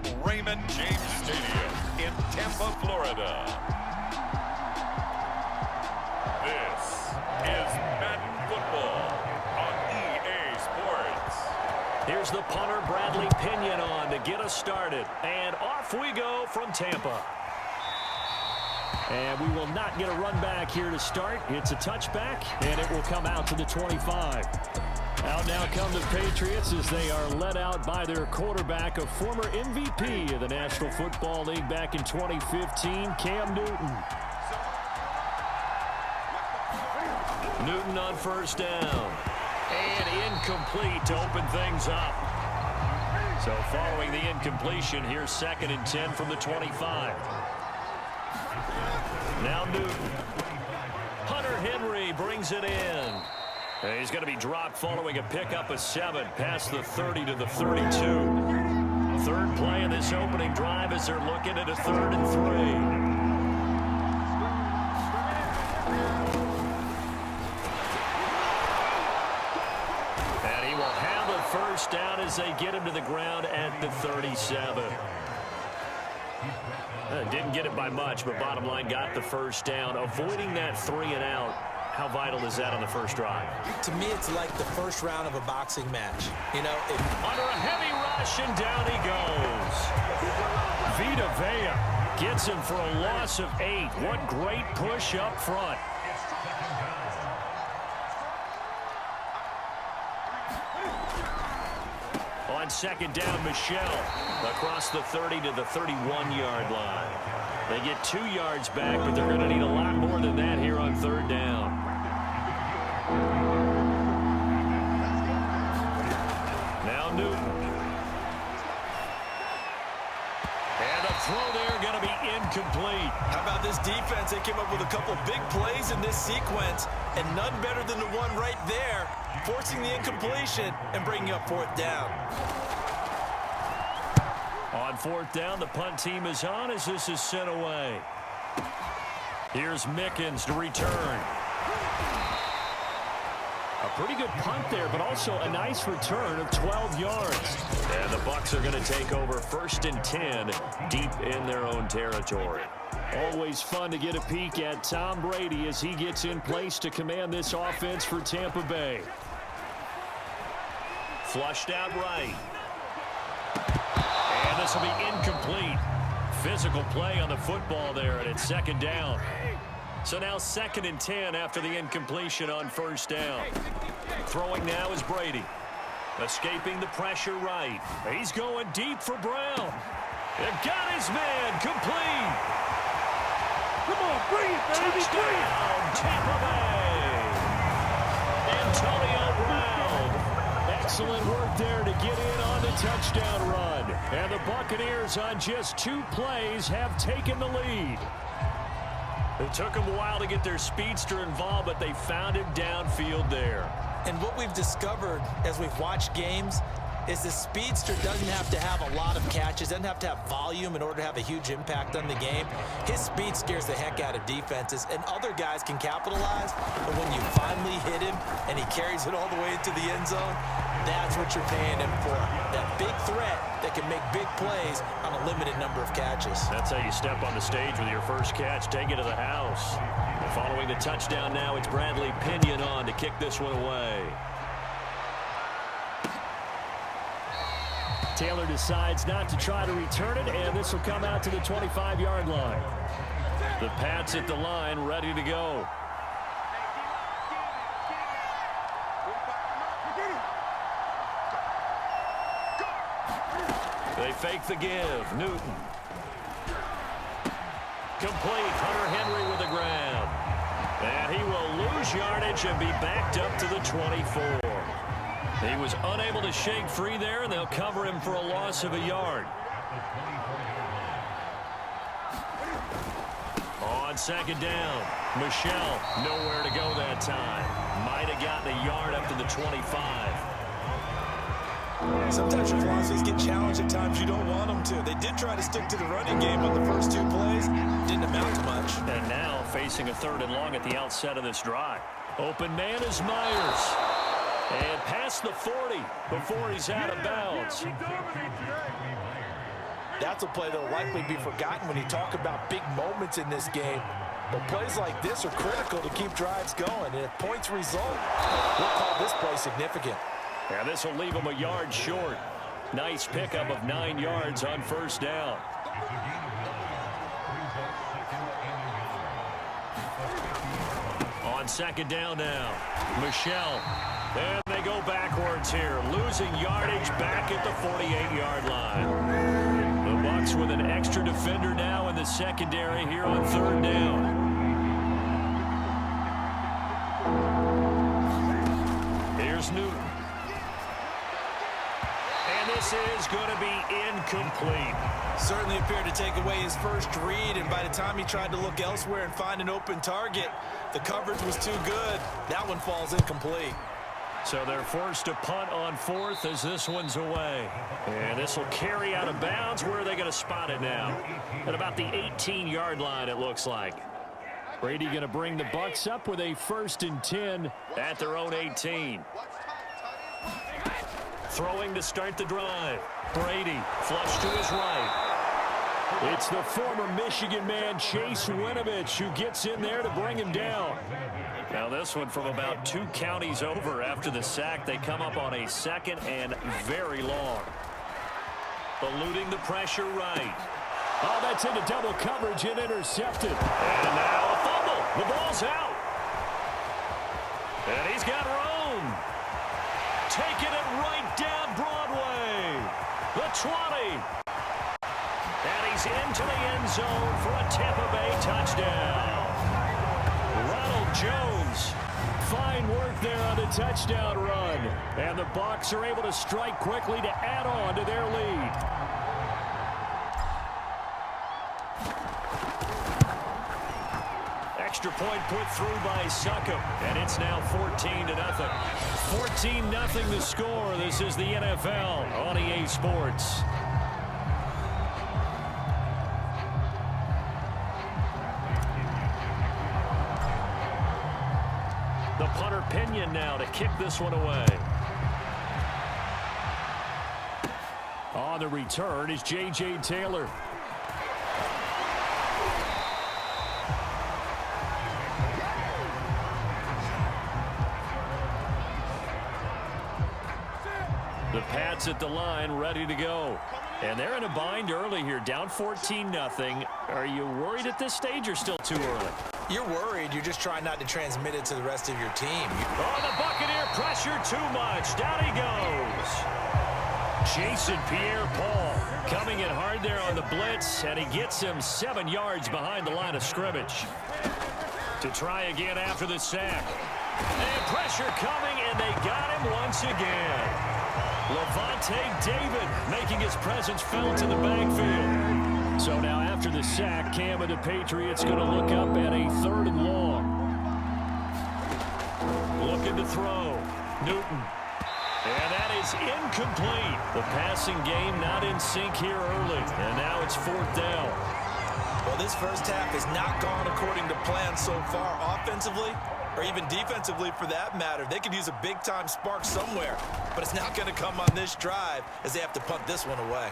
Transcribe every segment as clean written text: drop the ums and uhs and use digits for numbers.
from Raymond James Stadium in Tampa, Florida. This is Madden Football on EA Sports. Here's the punter, Bradley Pinion, on to get us started. And off we go from Tampa. And we will not get a run back here to start. It's a touchback, and it will come out to the 25. Out now come the Patriots as they are led out by their quarterback, a former MVP of the National Football League back in 2015, Cam Newton. Newton on first down. And incomplete to open things up. So following the incompletion, here's 2nd and 10 from the 25. Now Newton. Hunter Henry brings it in. And he's going to be dropped following a pickup of 7 past the 30 to the 32. Third play of this opening drive as they're looking at a 3rd and 3. First down as they get him to the ground at the 37. Didn't get it by much, but bottom line got the first down. Avoiding that 3 and out, how vital is that on the first drive? To me, it's like the first round of a boxing match. You know, under a heavy rush, and down he goes. Vita Vea gets him for a loss of 8. What great push up front. On 2nd down, Michelle across the 30 to the 31-yard line. They get 2 yards back, but they're going to need a lot more than that here on 3rd down. Now Newton. And the throw there going to be incomplete. How about this defense? They came up with a couple big plays in this sequence, and none better than the one right there, forcing the incompletion and bringing up 4th down. On 4th down, the punt team is on as this is sent away. Here's Mickens to return. A pretty good punt there, but also a nice return of 12 yards. And the Bucs are going to take over 1st and 10 deep in their own territory. Always fun to get a peek at Tom Brady as he gets in place to command this offense for Tampa Bay. Flushed out right. And this will be incomplete. Physical play on the football there, and it's 2nd down. So now 2nd and 10 after the incompletion on 1st down. Throwing now is Brady. Escaping the pressure right. He's going deep for Brown. And got his man complete. Come on, bring it, baby. Touchdown, Tampa Bay. Antonio Brown. Excellent work there to get in on the touchdown run. And the Buccaneers on just 2 plays have taken the lead. It took them a while to get their speedster involved, but they found him downfield there. And what we've discovered as we've watched games is the speedster doesn't have to have a lot of catches, doesn't have to have volume in order to have a huge impact on the game. His speed scares the heck out of defenses, and other guys can capitalize. But when you finally hit him and he carries it all the way into the end zone, that's what you're paying him for. That big threat that can make big plays on a limited number of catches. That's how you step on the stage with your first catch. Take it to the house. Following the touchdown now, it's Bradley Pinion on to kick this one away. Taylor decides not to try to return it, and this will come out to the 25-yard line. The Pats at the line, ready to go. They fake the give. Newton. Complete. Hunter Henry with the ground. And he will lose yardage and be backed up to the 24. He was unable to shake free there, and they'll cover him for a loss of a yard. On 2nd down, Michelle nowhere to go that time. Might have gotten a yard up to the 25. Sometimes your philosophies get challenged at times you don't want them to. They did try to stick to the running game on the first 2 plays. Didn't amount to much. And now facing a 3rd and long at the outset of this drive. Open man is Myers. And past the 40 before he's out of bounds. That's a play that will likely be forgotten when you talk about big moments in this game. But plays like this are critical to keep drives going. And if points result, we'll call this play significant. And this will leave them a yard short. Nice pickup of 9 yards on first down. On second down now, Michelle. And they go backwards here, losing yardage back at the 48-yard line. The Bucs with an extra defender now in the secondary here on third down. Here's Newton. And this is going to be incomplete. Certainly appeared to take away his first read, and by the time he tried to look elsewhere and find an open target, the coverage was too good. That one falls incomplete. So they're forced to punt on fourth as this one's away. And this will carry out of bounds. Where are they going to spot it now? At about the 18-yard line, it looks like. Brady going to bring the Bucs up with a 1st and 10 at their own 18. Throwing to start the drive. Brady flush to his right. It's the former Michigan man, Chase Winovich, who gets in there to bring him down. Now this one from about 2 counties over after the sack. They come up on a 2nd and very long. Eluding the pressure right. Oh, that's into double coverage and intercepted. And now a fumble. The ball's out. And he's got room. Taking it right down Broadway. The 20. And he's into the end zone for a Tampa Bay touchdown. Ronald Jones. Fine work there on the touchdown run. And the Bucs are able to strike quickly to add on to their lead. Extra point put through by Succop, and it's now 14-0. 14-0 the score. This is the NFL on EA Sports. The punter Pinion now to kick this one away. On the return is J.J. Taylor. The Pats at the line, ready to go. And they're in a bind early here, down 14-0. Are you worried at this stage or still too early? You're worried. You're just trying not to transmit it to the rest of your team. Oh, the Buccaneer pressure too much. Down he goes. Jason Pierre-Paul coming in hard there on the blitz, and he gets him 7 yards behind the line of scrimmage. To try again after the sack. And pressure coming, and they got him once again. Levante David making his presence felt in the backfield. So now after the sack, Cam and the Patriots going to look up at a 3rd and long. Looking to throw. Newton. And that is incomplete. The passing game not in sync here early. And now it's 4th down. Well, this first half has not gone according to plan so far offensively, or even defensively for that matter. They could use a big-time spark somewhere, but it's not going to come on this drive as they have to punt this one away.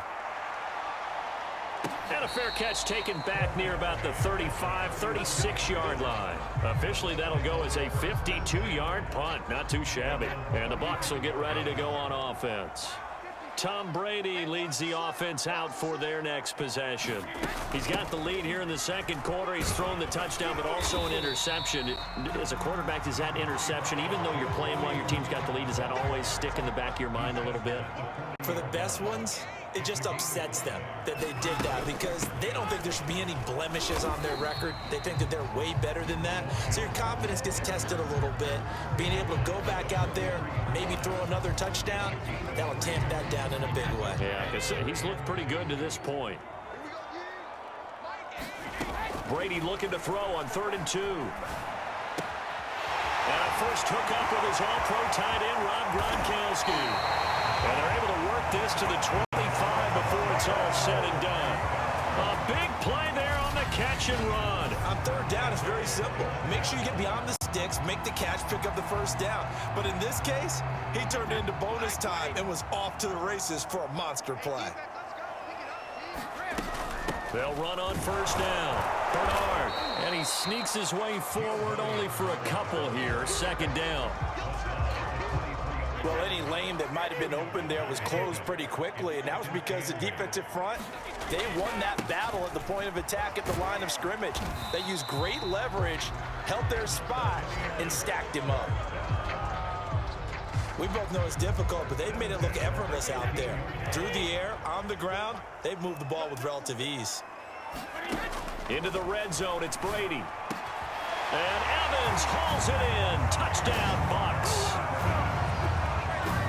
And a fair catch taken back near about the 35, 36-yard line. Officially, that'll go as a 52-yard punt. Not too shabby. And the Bucs will get ready to go on offense. Tom Brady leads the offense out for their next possession. He's got the lead here in the second quarter. He's thrown the touchdown, but also an interception. As a quarterback, does that interception, even though you're playing while your team's got the lead, does that always stick in the back of your mind a little bit? For the best ones, it just upsets them that they did that because they don't think there should be any blemishes on their record. They think that they're way better than that. So your confidence gets tested a little bit. Being able to go back out there, maybe throw another touchdown, that will tamp that down in a big way. Yeah, because he's looked pretty good to this point. Brady looking to throw on 3rd and 2. And a first hookup with his all-pro tight end, Rob Gronkowski. And they're able to work this to the 25 before it's all said and done. A big play there on the catch and run. On 3rd down, it's very simple. Make sure you get beyond the sticks, make the catch, pick up the 1st down. But in this case, he turned into bonus time and was off to the races for a monster play. They'll run on first down. Bernard, and he sneaks his way forward only for a couple here. Second down. Well, any lane that might have been open there was closed pretty quickly, and that was because the defensive front, they won that battle at the point of attack at the line of scrimmage. They used great leverage, held their spot, and stacked him up. We both know it's difficult, but they've made it look effortless out there. Through the air, on the ground, they've moved the ball with relative ease. Into the red zone, it's Brady. And Evans hauls it in. Touchdown, Bucs.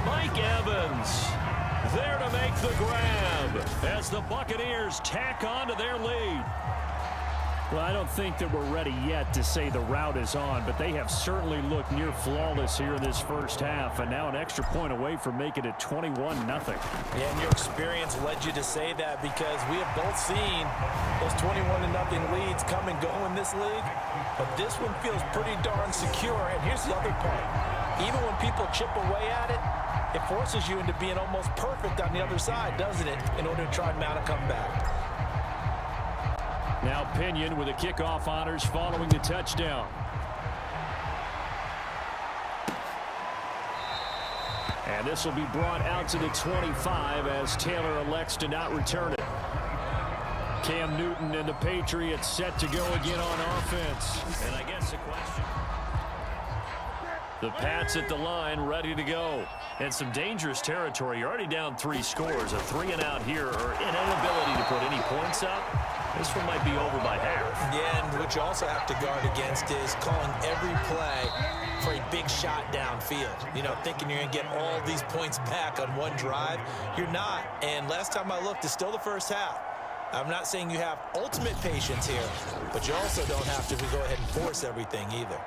Mike Evans there to make the grab as the Buccaneers tack on to their lead. Well, I don't think that we're ready yet to say the route is on, but they have certainly looked near flawless here in this first half, and now an extra point away from making it 21-0. Yeah, and your experience led you to say that because we have both seen those 21-0 leads come and go in this league, but this one feels pretty darn secure. And here's the other part. Even when people chip away at it, it forces you into being almost perfect on the other side, doesn't it, in order to try and mount a comeback. Now Pinion with the kickoff honors following the touchdown. And this will be brought out to the 25 as Taylor elects to not return it. Cam Newton and the Patriots set to go again on offense. And I guess the question. The Pats at the line, ready to go. And some dangerous territory. You're already down 3 scores. A 3 and out here, or an inability to put any points up. This one might be over by half. Yeah, and what you also have to guard against is calling every play for a big shot downfield. You know, thinking you're going to get all these points back on one drive. You're not. And last time I looked, it's still the first half. I'm not saying you have ultimate patience here, but you also don't have to go ahead and force everything either.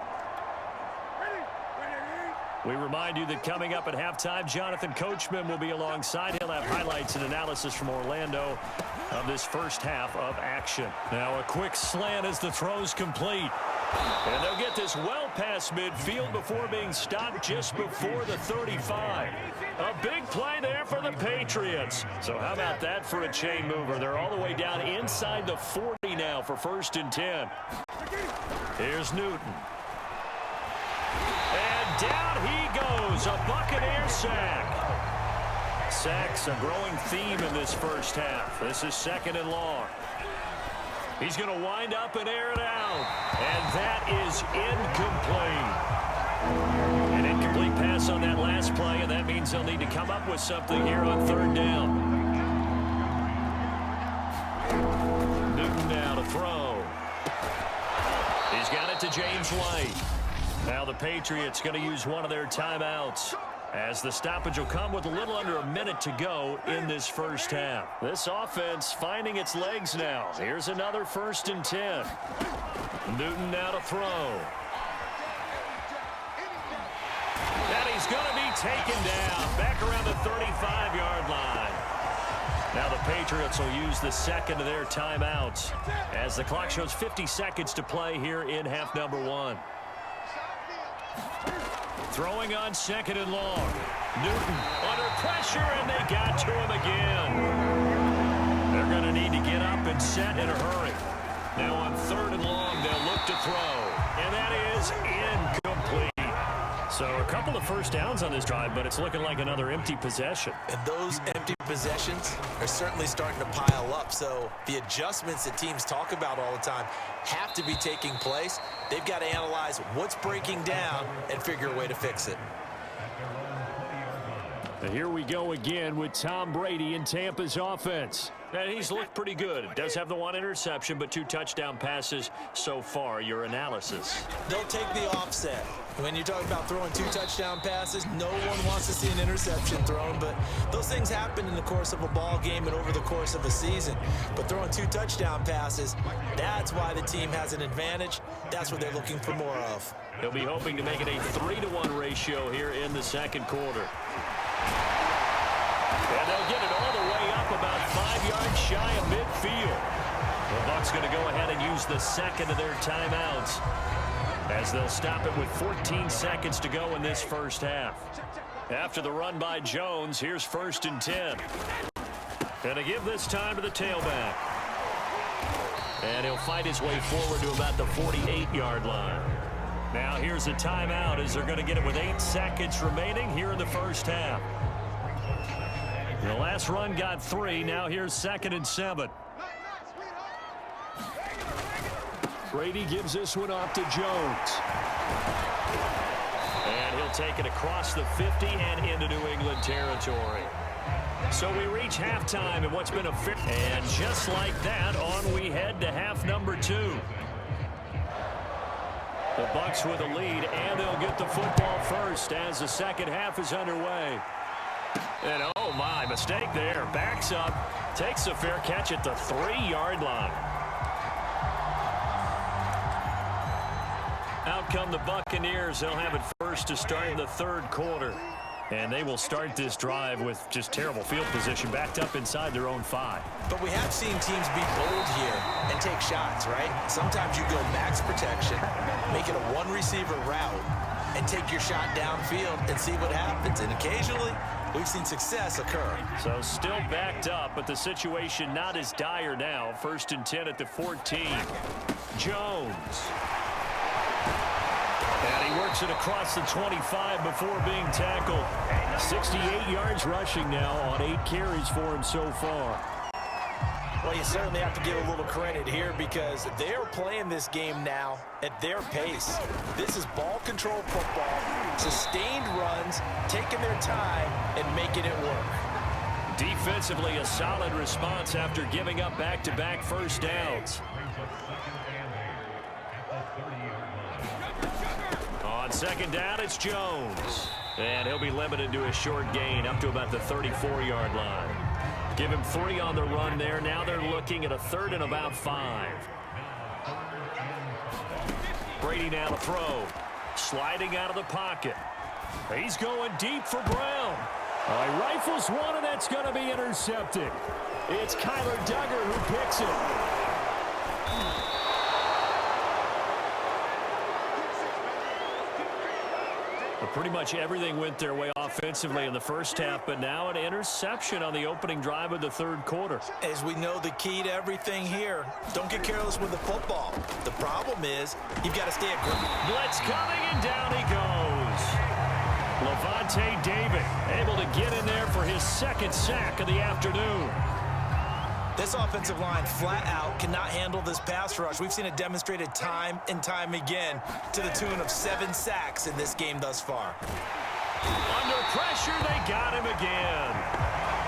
We remind you that coming up at halftime, Jonathan Coachman will be alongside. He'll have highlights and analysis from Orlando of this first half of action. Now a quick slant as the throw's complete. And they'll get this well past midfield before being stopped just before the 35. A big play there for the Patriots. So how about that for a chain mover? They're all the way down inside the 40 now for 1st and 10. Here's Newton. And down he goes, a Buccaneer sack. Sacks a growing theme in this first half. This is 2nd and long. He's going to wind up and air it out. And that is incomplete. An incomplete pass on that last play, and that means they'll need to come up with something here on 3rd down. Newton now to throw. He's got it to James White. Now the Patriots going to use one of their timeouts as the stoppage will come with a little under a minute to go in this first half. This offense finding its legs now. Here's another 1st and 10. Newton now to throw. And he's going to be taken down back around the 35-yard line. Now the Patriots will use the 2nd of their timeouts as the clock shows 50 seconds to play here in half number 1. Throwing on 2nd and long. Newton under pressure, and they got to him again. They're going to need to get up and set in a hurry. Now on 3rd and long, they'll look to throw. And that is incomplete. So a couple of first downs on this drive, but it's looking like another empty possession. And those empty possessions are certainly starting to pile up. So the adjustments that teams talk about all the time have to be taking place. They've got to analyze what's breaking down and figure a way to fix it. And here we go again with Tom Brady in Tampa's offense. And he's looked pretty good. Does have the 1 interception, but 2 touchdown passes so far. Your analysis. They'll take the offset. When you're talking about throwing 2 touchdown passes, no one wants to see an interception thrown, but those things happen in the course of a ball game and over the course of a season. But throwing 2 touchdown passes, that's why the team has an advantage. That's what they're looking for more of. They'll be hoping to make it a 3-to-1 ratio here in the 2nd quarter. And they'll get it all the way up about 5 yards shy of midfield. The Bucs going to go ahead and use the 2nd of their timeouts as they'll stop it with 14 seconds to go in this first half. After the run by Jones, here's 1st and 10. And to give this time to the tailback. And he'll fight his way forward to about the 48-yard line. Now here's a timeout as they're going to get it with 8 seconds remaining here in the first half. The last run got 3. Now here's 2nd and 7. Brady gives this one off to Jones. And he'll take it across the 50 and into New England territory. So we reach halftime in what's been a fair... And just like that, on we head to half number 2. The Bucs with a lead, and they'll get the football first as the second half is underway. And oh my, mistake there. Backs up, takes a fair catch at the 3-yard line. Out come the Buccaneers. They'll have it first to start in the 3rd quarter. And they will start this drive with just terrible field position, backed up inside their own 5. But we have seen teams be bold here and take shots, right? Sometimes you go max protection, make it a one-receiver route, and take your shot downfield and see what happens. And occasionally, we've seen success occur. So still backed up, but the situation not as dire now. 1st and 10 at the 14. Jones. And he works it across the 25 before being tackled. 68 yards rushing now on 8 carries for him so far. Well, you certainly have to give a little credit here because they are playing this game now at their pace. This is ball control football, sustained runs, taking their time and making it work. Defensively, a solid response after giving up back-to-back first downs. On 2nd down, it's Jones. And he'll be limited to a short gain up to about the 34-yard line. Give him 3 on the run there. Now they're looking at a 3rd and about 5. Brady now to throw. Sliding out of the pocket. He's going deep for Brown. He rifles one, and that's going to be intercepted. It's Kyler Duggar who picks it. Pretty much everything went their way offensively in the first half, but now an interception on the opening drive of the 3rd quarter. As we know, the key to everything here, don't get careless with the football. The problem is you've got to stay aggressive. Blitz coming, and down he goes. Levante David able to get in there for his 2nd sack of the afternoon. This offensive line flat out cannot handle this pass rush. We've seen it demonstrated time and time again to the tune of 7 sacks in this game thus far. Under pressure, they got him again.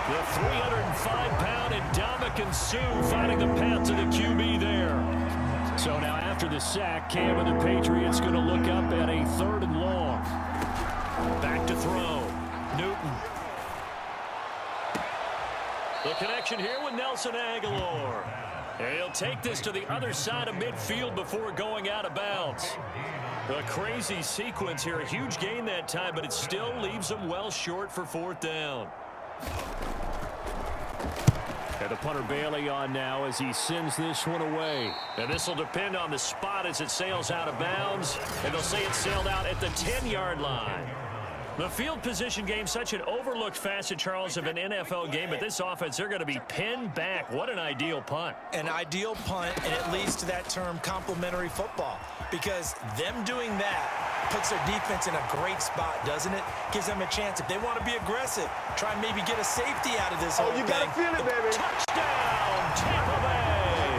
The 305-pound Ndamukong Suh fighting the path to the QB there. So now after the sack, Cam and the Patriots going to look up at a 3rd and long. Back to throw. Newton. The connection here with Nelson Aguilar. And he'll take this to the other side of midfield before going out of bounds. A crazy sequence here. A huge gain that time, but it still leaves them well short for 4th down. And the punter Bailey on now as he sends this one away. And this will depend on the spot as it sails out of bounds. And they'll say it sailed out at the 10-yard line. The field position game, such an overlooked facet, Charles, of an NFL game. But this offense, they're going to be pinned back. What an ideal punt. An ideal punt, and it leads to that term complementary football. Because them doing that puts their defense in a great spot, doesn't it? Gives them a chance. If they want to be aggressive, try and maybe get a safety out of this whole thing. You got to feel it, baby. Touchdown, Tampa Bay.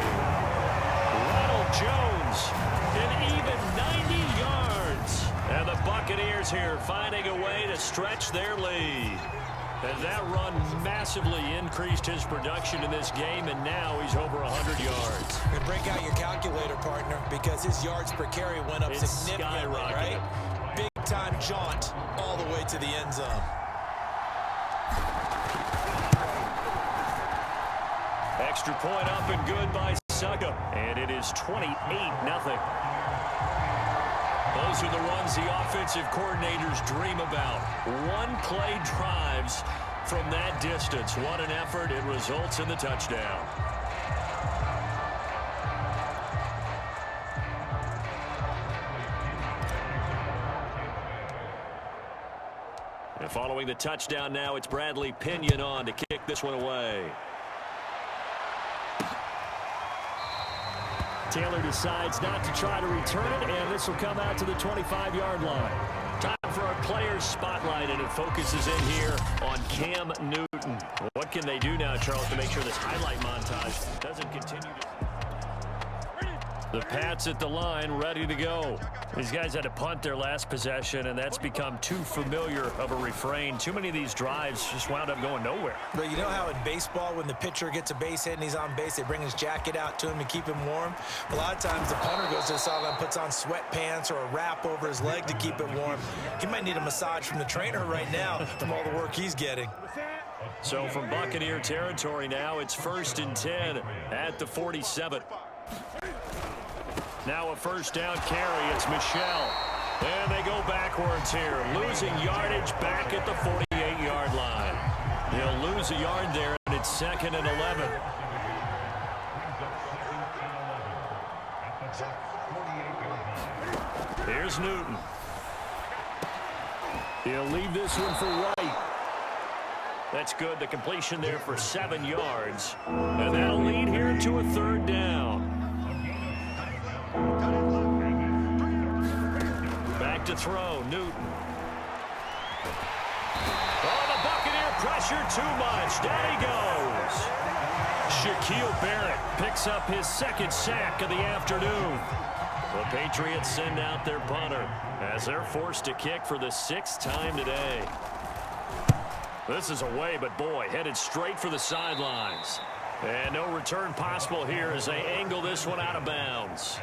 Ronald Jones, an even 90 yards. And the Buccaneers here finding a way to stretch their lead. And that run massively increased his production in this game, and now he's over 100 yards. And break out your calculator, partner, because his yards per carry went up significantly, right? Big-time jaunt all the way to the end zone. Extra point up and good by Suckup. And it is 28-0. Those are the ones the offensive coordinators dream about. One-play drives from that distance. What an effort. It results in the touchdown. And following the touchdown now, it's Bradley Pinion on to kick this one away. Taylor decides not to try to return it, and this will come out to the 25-yard line. Time for our players spotlight, and it focuses in here on Cam Newton. What can they do now, Charles, to make sure this highlight montage doesn't continue? The Pats at the line, ready to go. These guys had to punt their last possession, and that's become too familiar of a refrain. Too many of these drives just wound up going nowhere. But you know how in baseball, when the pitcher gets a base hit and he's on base, they bring his jacket out to him to keep him warm? A lot of times the punter goes to the sideline, puts on sweatpants or a wrap over his leg to keep it warm. He might need a massage from the trainer right now from all the work he's getting. So from Buccaneer territory now, it's 1st and 10 at the 47. Now a first down carry. It's Michelle. And they go backwards here. Losing yardage back at the 48-yard line. He'll lose a yard there, and it's 2nd and 11. Here's Newton. He'll leave this one for White. That's good. The completion there for 7 yards. And that'll lead here to a 3rd down. Back to throw, Newton. Oh, the Buccaneer pressure too much. Down he goes. Shaquille Barrett picks up his 2nd sack of the afternoon. The Patriots send out their punter as they're forced to kick for the 6th time today. This is away, but boy, headed straight for the sidelines. And no return possible here as they angle this one out of bounds.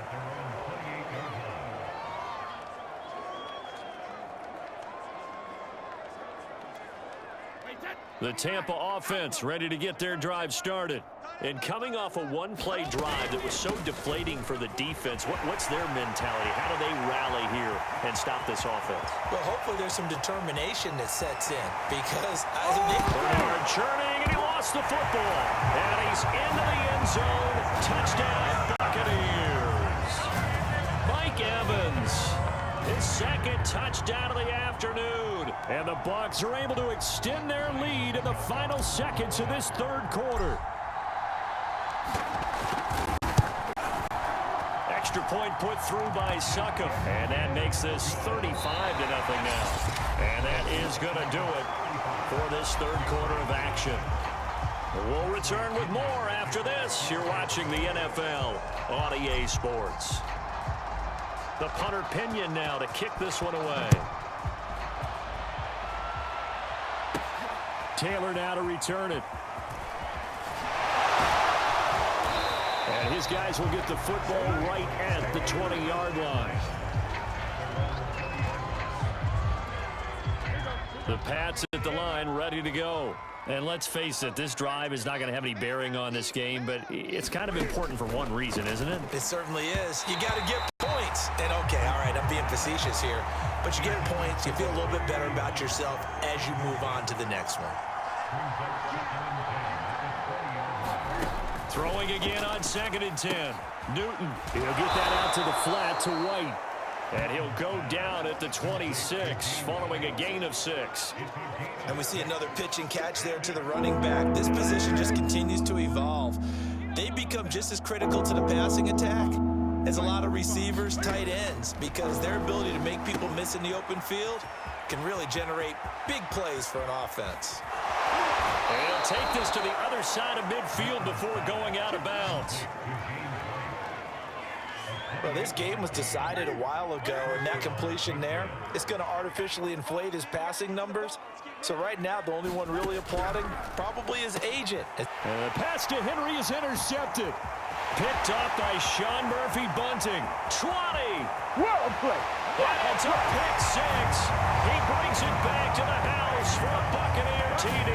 The Tampa offense ready to get their drive started. And coming off a one-play drive that was so deflating for the defense, what's their mentality? How do they rally here and stop this offense? Well, hopefully there's some determination that sets in because Bernard churning, and he lost the football. And he's into the end zone. Touchdown, Buccaneers. Mike Evans, his 2nd touchdown of the afternoon. And the Bucs are able to extend their lead in the final seconds of this 3rd quarter. Extra point put through by Succop. And that makes this 35-0 now. And that is going to do it for this 3rd quarter of action. We'll return with more after this. You're watching the NFL on EA Sports. The punter Pinion now to kick this one away. Taylor now to return it. And his guys will get the football right at the 20-yard line. The Pats at the line, ready to go. And let's face it, this drive is not going to have any bearing on this game, but it's kind of important for one reason, isn't it? It certainly is. You got to get points. And okay, all right, I'm being facetious here, but you get points, you feel a little bit better about yourself as you move on to the next one. Throwing again on 2nd and 10. Newton. He'll get that out to the flat to White. And he'll go down at the 26 following a gain of 6. And we see another pitch and catch there to the running back. This position just continues to evolve. They become just as critical to the passing attack as a lot of receivers, tight ends, because their ability to make people miss in the open field can really generate big plays for an offense. And he'll take this to the other side of midfield before going out of bounds. Well, this game was decided a while ago, and that completion there is going to artificially inflate his passing numbers. So right now, the only one really applauding probably his agent. And the pass to Henry is intercepted. Picked up by Sean Murphy Bunting. 20. Well played. That's a pick 6. He brings it back to the house for a Buccaneer TD.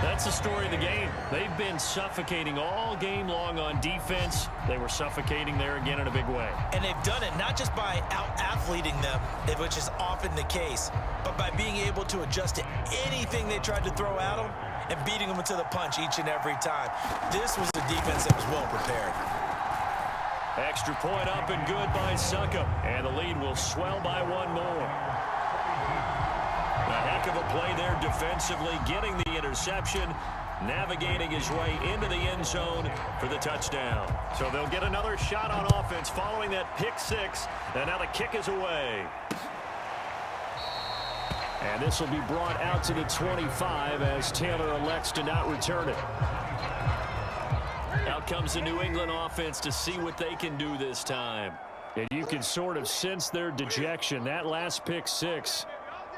That's the story of the game. They've been suffocating all game long on defense. They were suffocating there again in a big way. And they've done it not just by out-athleting them, which is often the case, but by being able to adjust to anything they tried to throw at them and beating them into the punch each and every time. This was a defense that was well prepared. Extra point up and good by Succop. And the lead will swell by one more. A heck of a play there defensively, getting the interception. navigating his way into the end zone for the touchdown. So they'll get another shot on offense following that pick six, and now the kick is away. And this will be brought out to the 25 as Taylor elects to not return it. Out comes the New England offense to see what they can do this time. And you can sort of sense their dejection. That last pick six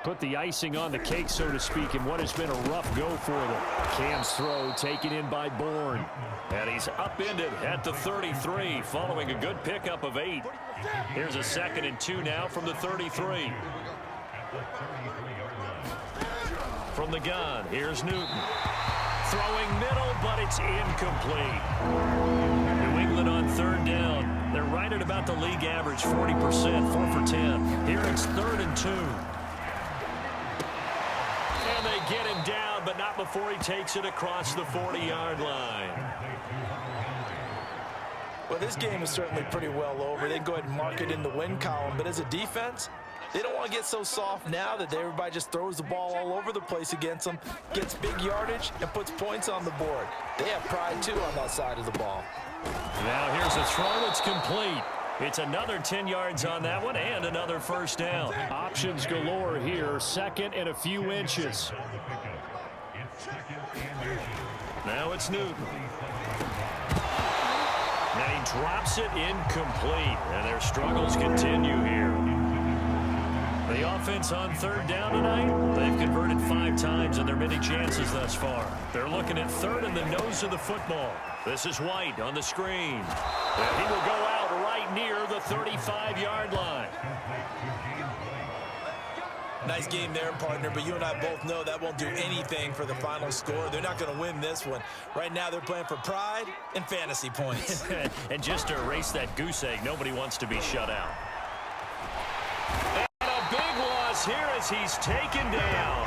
put the icing on the cake, so to speak, in what has been a rough go for them. Cam's throw taken in by Bourne. And he's upended at the 33 following a good pickup of 8. Here's a 2nd and 2 now from the 33. From the gun, here's Newton. Throwing middle, but it's incomplete. New England on 3rd down. They're right at about the league average, 40%, 4 for 10. Here it's 3rd and 2. And they get him down, but not before he takes it across the 40-yard line. Well, this game is certainly pretty well over. They can go ahead and mark it in the win column, but as a defense, they don't want to get so soft now that everybody just throws the ball all over the place against them, gets big yardage, and puts points on the board. They have pride, too, on that side of the ball. Now here's a throw that's complete. It's another 10 yards on that one and another 1st down. Options galore here, 2nd and a few inches. Now it's Newton. Now he drops it incomplete, and their struggles continue here. The offense on 3rd down tonight, they've converted 5 times in their many chances thus far. They're looking at 3rd in the nose of the football. This is White on the screen. And he will go out right near the 35-yard line. Nice game there, partner, but you and I both know that won't do anything for the final score. They're not going to win this one. Right now, they're playing for pride and fantasy points. And just to erase that goose egg, nobody wants to be shut out. And a big loss here as he's taken down.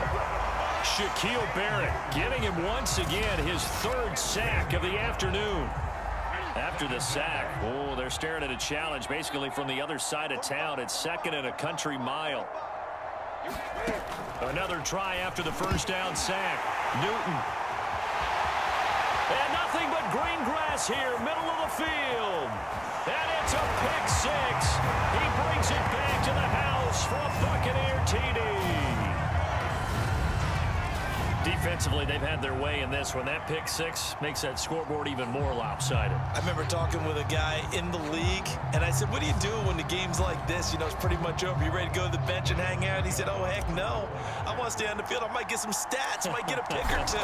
Shaquille Barrett giving him once again his 3rd sack of the afternoon. After the sack, oh, they're staring at a challenge basically from the other side of town. It's 2nd and a country mile. Another try after the 1st down sack. Newton. And nothing but green grass here, middle of the field. And it's a pick 6. He brings it back to the house for a Buccaneer TD. Defensively, they've had their way in this one. That pick 6 makes that scoreboard even more lopsided. I remember talking with a guy in the league, and I said, what do you do when the game's like this? You know, it's pretty much over. You ready to go to the bench and hang out? He said, oh, heck no. I want to stay on the field. I might get some stats. I might get a pick or 2.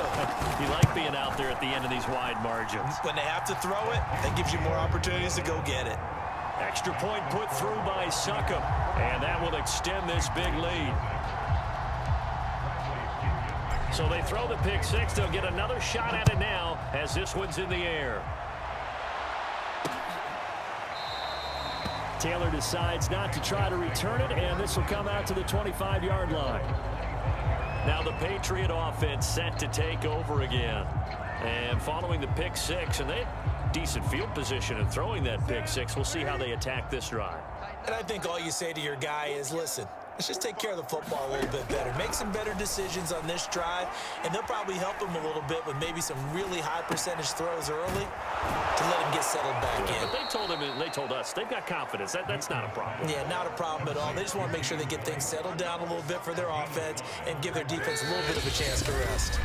You like being out there at the end of these wide margins. When they have to throw it, that gives you more opportunities to go get it. Extra point put through by Succop, and that will extend this big lead. So they throw the pick 6. They'll get another shot at it now as this one's in the air. Taylor decides not to try to return it, and this will come out to the 25-yard line. Now the Patriot offense set to take over again. And following the pick 6, and they had decent field position in throwing that pick 6. We'll see how they attack this drive. And I think all you say to your guy is, listen, let's just take care of the football a little bit better. Make some better decisions on this drive, and they'll probably help him a little bit with maybe some really high percentage throws early to let him get settled back in. But they told him, and they told us, they've got confidence. That's not a problem. Yeah, not a problem at all. They just want to make sure they get things settled down a little bit for their offense and give their defense a little bit of a chance to rest.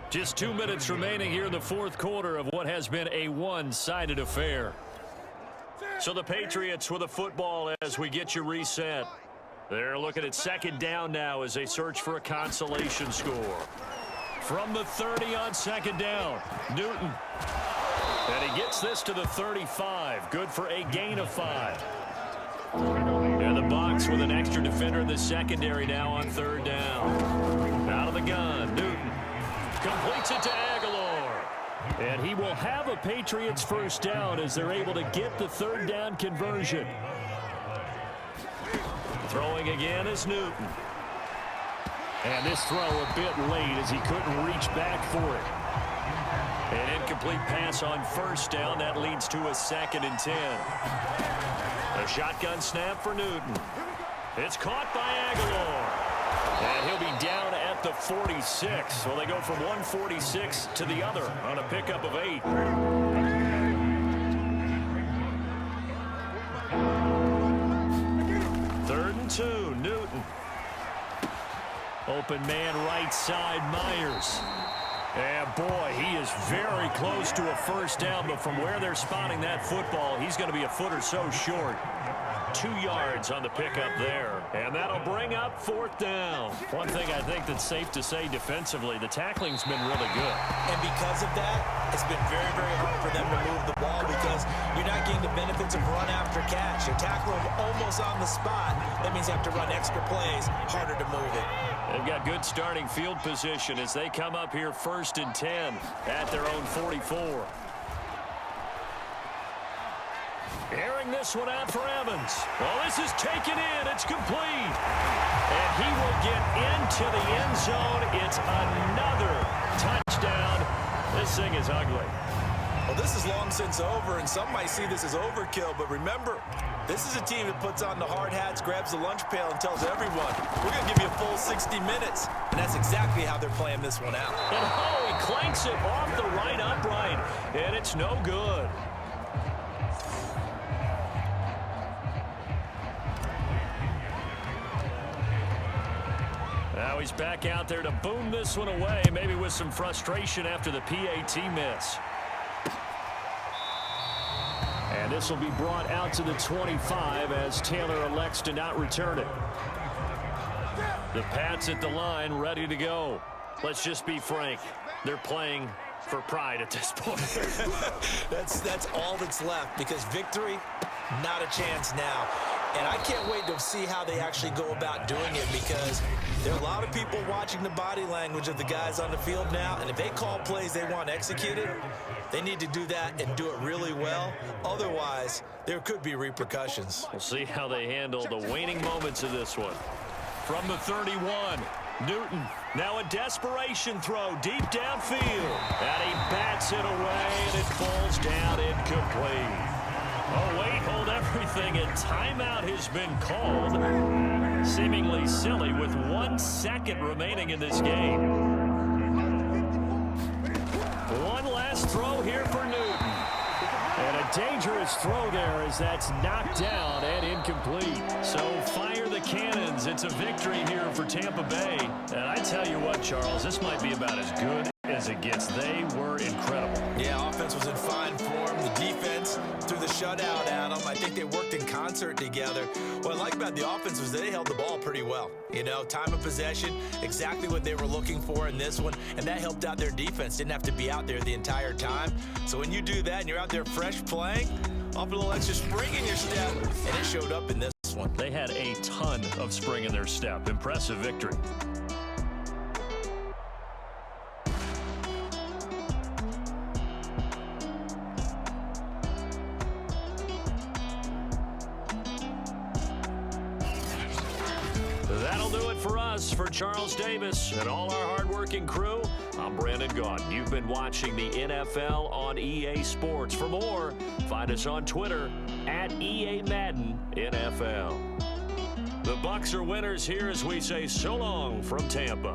Just 2 minutes remaining here in the 4th quarter of what has been a one-sided affair. So the Patriots with a football as we get you reset. They're looking at 2nd down now as they search for a consolation score. From the 30 on 2nd down, Newton. And he gets this to the 35. Good for a gain of 5. And the Bucs with an extra defender in the secondary now on 3rd down. Out of the gun, Newton completes it to Aguilar. And he will have a Patriots 1st down as they're able to get the 3rd down conversion. Throwing again is Newton. And this throw a bit late as he couldn't reach back for it. An incomplete pass on 1st down. That leads to a 2nd and 10. A shotgun snap for Newton. It's caught by Aguilar. And he'll be down at at the 46. Well, they go from 146 to the other on a pickup of 8. Third and 2, Newton. Open man right side, Myers. And boy, he is very close to a first down, but from where they're spotting that football, he's going to be a foot or so short. 2 yards on the pickup there. And that'll bring up 4th down. One thing I think that's safe to say defensively, the tackling's been really good. And because of that, it's been very, very hard for them to move the ball because you're not getting the benefits of run after catch. You're tackling them almost on the spot. That means you have to run extra plays, harder to move it. They've got good starting field position as they come up here 1st and 10 at their own 44. Airing this one out for Evans. Well, this is taken in. It's complete. And he will get into the end zone. It's another touchdown. This thing is ugly. Well, this is long since over, and some might see this as overkill, but remember, this is a team that puts on the hard hats, grabs the lunch pail, and tells everyone, we're going to give you a full 60 minutes. And that's exactly how they're playing this one out. And oh, he clanks it off the right upright, and it's no good. Now he's back out there to boom this one away, maybe with some frustration after the PAT miss. And this will be brought out to the 25 as Taylor elects to not return it. The Pats at the line, ready to go. Let's just be frank. They're playing for pride at this point. That's all that's left because victory, not a chance now. And I can't wait to see how they actually go about doing it because there are a lot of people watching the body language of the guys on the field now. And if they call plays they want executed, they need to do that and do it really well. Otherwise, there could be repercussions. We'll see how they handle the waning moments of this one. From the 31, Newton. Now a desperation throw deep downfield. And he bats it away, and it falls down incomplete. Oh, wait, hold everything. A timeout has been called. Seemingly silly with 1 second remaining in this game. One last throw here for Newton. And a dangerous throw there as that's knocked down and incomplete. So fire the cannons. It's a victory here for Tampa Bay. And I tell you what, Charles, this might be about as good as it gets. They were incredible. Yeah, offense was in fine form. The defense threw the shutout at them. I think they worked in concert together. What I like about the offense was they held the ball pretty well. You know, time of possession, exactly what they were looking for in this one, and that helped out their defense. Didn't have to be out there the entire time. So when you do that and you're out there fresh playing, off a little extra spring in your step, and it showed up in this one. They had a ton of spring in their step. Impressive victory. That'll do it for us. For Charles Davis and all our hardworking crew, I'm Brandon Gaudin. You've been watching the NFL on EA Sports. For more, find us on Twitter at EA Madden NFL. The Bucs are winners here as we say so long from Tampa.